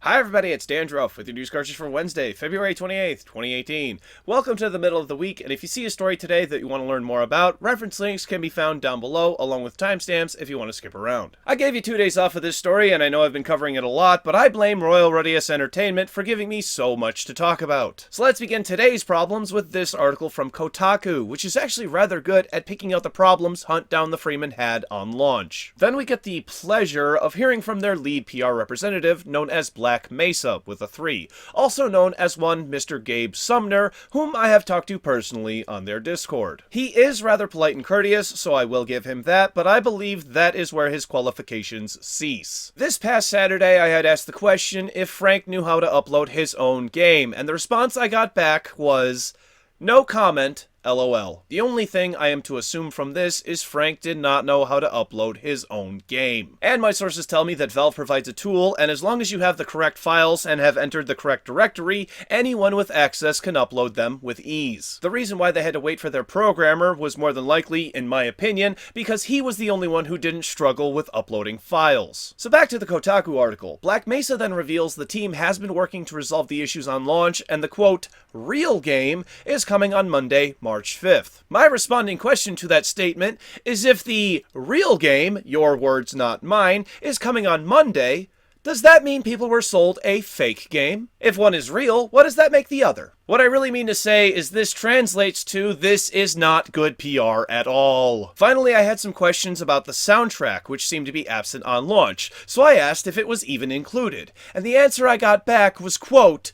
Hi everybody, it's Dandruff with your news cartridge for Wednesday, February 28th, 2018. Welcome to the middle of the week, and if you see a story today that you want to learn more about, reference links can be found down below, along with timestamps if you want to skip around. I gave you 2 days off of this story, and I know I've been covering it a lot, but I blame Royal Radius Entertainment for giving me so much to talk about. So let's begin today's problems with this article from Kotaku, which is actually rather good at picking out the problems Down the Freeman had on launch. Then we get the pleasure of hearing from their lead PR representative, known as Black Mesa with a 3, also known as one Mr. Gabe Sumner, whom I have talked to personally on their Discord. He is rather polite and courteous, so I will give him that, but I believe that is where his qualifications cease. This past Saturday, I had asked the question if Frank knew how to upload his own game, and the response I got back was, "No comment. LOL. The only thing I am to assume from this is Frank did not know how to upload his own game. And my sources tell me that Valve provides a tool, and as long as you have the correct files and have entered the correct directory, anyone with access can upload them with ease. The reason why they had to wait for their programmer was more than likely, in my opinion, because he was the only one who didn't struggle with uploading files." So back to the Kotaku article. Black Mesa then reveals the team has been working to resolve the issues on launch, and the quote, "real game" is coming on Monday, March 5th. My responding question to that statement is, if the real game, your words not mine, is coming on Monday, does that mean people were sold a fake game? If one is real, what does that make the other? What I really mean to say is this translates to this is not good PR at all. Finally, I had some questions about the soundtrack, which seemed to be absent on launch, so I asked if it was even included, and the answer I got back was, quote,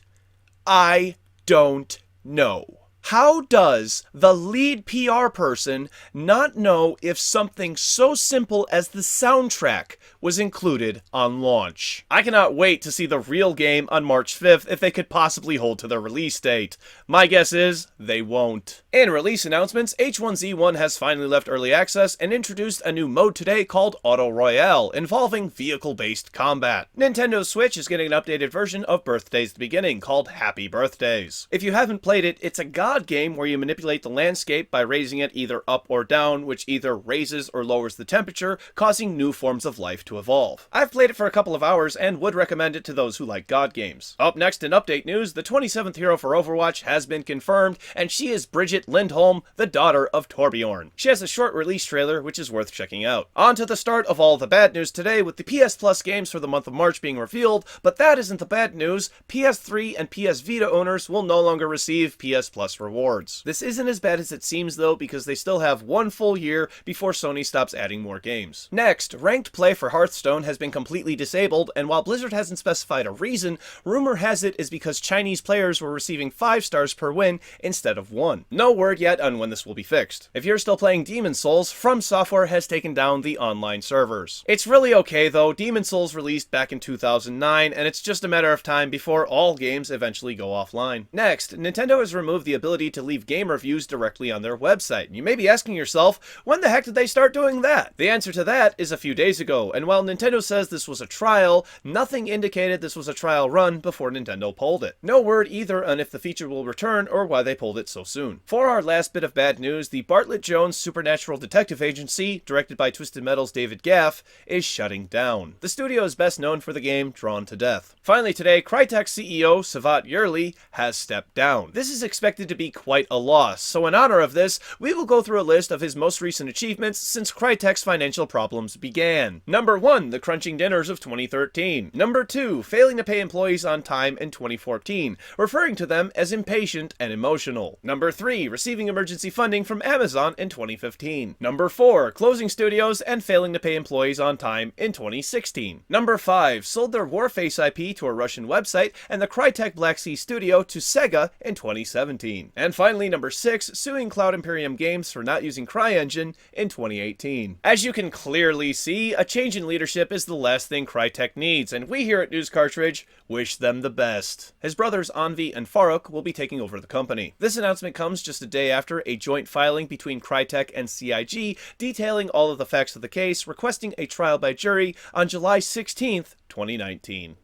"I don't know." How does the lead PR person not know if something so simple as the soundtrack was included on launch? I cannot wait to see the real game on March 5th if they could possibly hold to their release date. My guess is they won't. In release announcements, H1Z1 has finally left early access and introduced a new mode today called Auto Royale, involving vehicle-based combat. Nintendo Switch is getting an updated version of Birthdays the Beginning called Happy Birthdays. If you haven't played it, it's a god game where you manipulate the landscape by raising it either up or down, which either raises or lowers the temperature, causing new forms of life to evolve. I've played it for a couple of hours and would recommend it to those who like god games. Up next in update news, the 27th hero for Overwatch has been confirmed, and she is Bridget Lindholm, the daughter of Torbjorn. She has a short release trailer which is worth checking out. On to the start of all the bad news today, with the PS Plus games for the month of March being revealed, but that isn't the bad news. PS3 and PS Vita owners will no longer receive PS Plus rewards. This isn't as bad as it seems though, because they still have 1 full year before Sony stops adding more games. Next, ranked play for Hearthstone has been completely disabled, and while Blizzard hasn't specified a reason, rumor has it is because Chinese players were receiving 5 stars per win instead of 1. No word yet on when this will be fixed. If you're still playing Demon's Souls, From Software has taken down the online servers. It's really okay though. Demon's Souls released back in 2009, and it's just a matter of time before all games eventually go offline. Next, Nintendo has removed the ability to leave game reviews directly on their website. You may be asking yourself, when the heck did they start doing that? The answer to that is a few days ago, and while Nintendo says this was a trial, nothing indicated this was a trial run before Nintendo pulled it. No word either on if the feature will return or why they pulled it so soon. For our last bit of bad news, the Bartlet Jones Supernatural Detective Agency, directed by Twisted Metal's David Gaff, is shutting down. The studio is best known for the game Drawn to Death. Finally today, Crytek CEO Savat Yurli has stepped down. This is expected to be quite a loss, so in honor of this, we will go through a list of his most recent achievements since Crytek's financial problems began. Number 1, the crunching dinners of 2013. Number 2, failing to pay employees on time in 2014, referring to them as impatient and emotional. Number 3, receiving emergency funding from Amazon in 2015. Number 4, closing studios and failing to pay employees on time in 2016. Number 5, sold their Warface IP to a Russian website and the Crytek Black Sea studio to Sega in 2017. And finally, number 6, suing Cloud Imperium Games for not using CryEngine in 2018. As you can clearly see, a change in leadership is the last thing Crytek needs, and we here at News Cartridge wish them the best. His brothers Anvi and Faruk will be taking over the company. This announcement comes just a day after a joint filing between Crytek and CIG detailing all of the facts of the case, requesting a trial by jury on July 16th, 2019.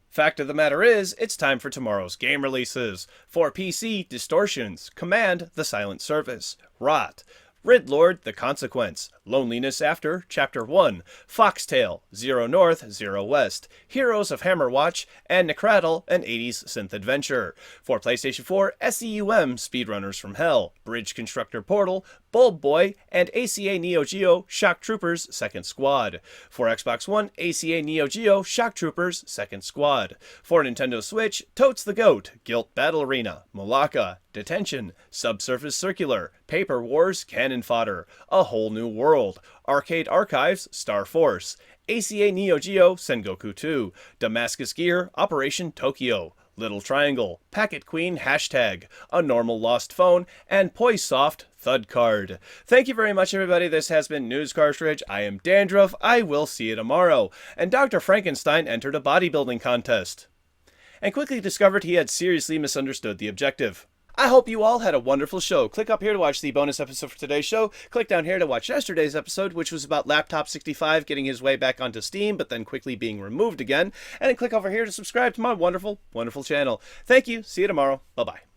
Fact of the matter is, it's time for tomorrow's game releases. For PC, Distortions, Command, The Silent Service, Rot, Ridlord, The Consequence, Loneliness After, Chapter 1, Foxtail, Zero North, Zero West, Heroes of Hammerwatch, and Necradle, an 80s synth adventure. For PlayStation 4, SEUM, Speedrunners from Hell, Bridge Constructor Portal, Bulb Boy, and ACA Neo Geo, Shock Troopers, Second Squad. For Xbox One, ACA Neo Geo, Shock Troopers, Second Squad. For Nintendo Switch, Totes the Goat, Guilt Battle Arena, Malacca, Detention, Subsurface Circular, Paper Wars, Cannon Fodder, A Whole New World, Arcade Archives, Star Force, ACA Neo Geo, Sengoku 2, Damascus Gear, Operation Tokyo, Little Triangle, Packet Queen, Hashtag, A Normal Lost Phone, and Poisoft, Thud Card. Thank you very much, everybody. This has been News Cartridge. I am Dandruff. I will see you tomorrow. And Dr. Frankenstein entered a bodybuilding contest and quickly discovered he had seriously misunderstood the objective. I hope you all had a wonderful show. Click up here to watch the bonus episode for today's show. Click down here to watch yesterday's episode, which was about Laptop 65 getting his way back onto Steam, but then quickly being removed again. And then click over here to subscribe to my wonderful, wonderful channel. Thank you. See you tomorrow. Bye-bye.